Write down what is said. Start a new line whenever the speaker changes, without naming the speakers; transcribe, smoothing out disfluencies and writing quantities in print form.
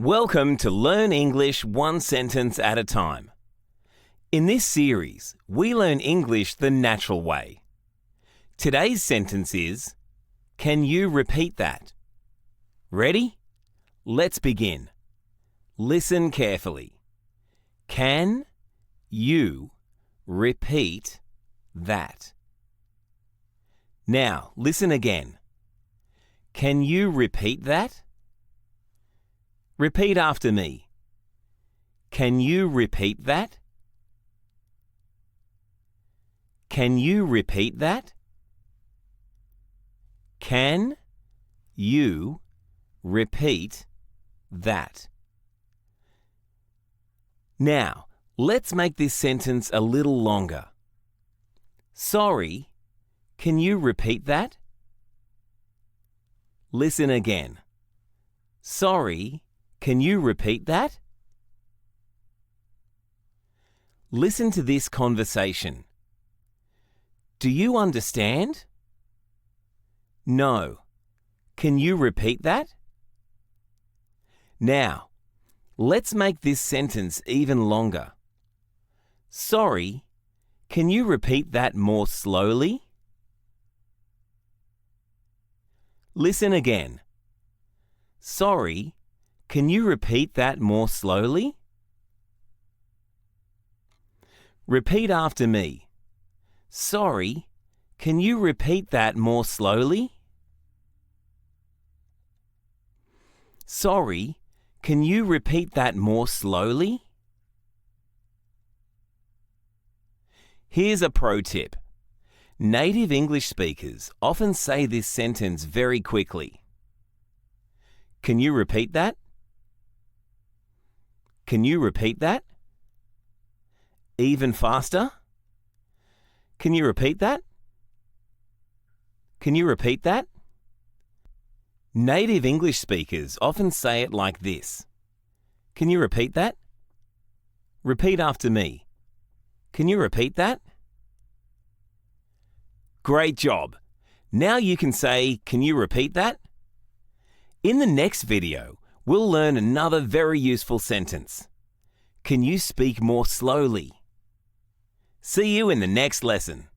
Welcome to Learn English One Sentence at a Time. In this series, we learn English the natural way. Today's sentence is, can you repeat that? Ready? Let's begin. Listen carefully. Can you repeat that? Now, listen again. Can you repeat that? Repeat after me. Can you repeat that? Can you repeat that? Can you repeat that? Now, let's make this sentence a little longer. Sorry, can you repeat that? Listen again. Sorry, can you repeat that? Listen to this conversation. Do you understand? No. Can you repeat that? Now, let's make this sentence even longer. Sorry, can you repeat that more slowly? Listen again. Sorry, can you repeat that more slowly? Repeat after me. Sorry, can you repeat that more slowly? Sorry, can you repeat that more slowly? Here's a pro tip. Native English speakers often say this sentence very quickly. Can you repeat that? Can you repeat that? Even faster? Can you repeat that? Can you repeat that? Native English speakers often say it like this. Can you repeat that? Repeat after me. Can you repeat that? Great job! Now you can say, can you repeat that? In the next video, we'll learn another very useful sentence. Can you speak more slowly? See you in the next lesson.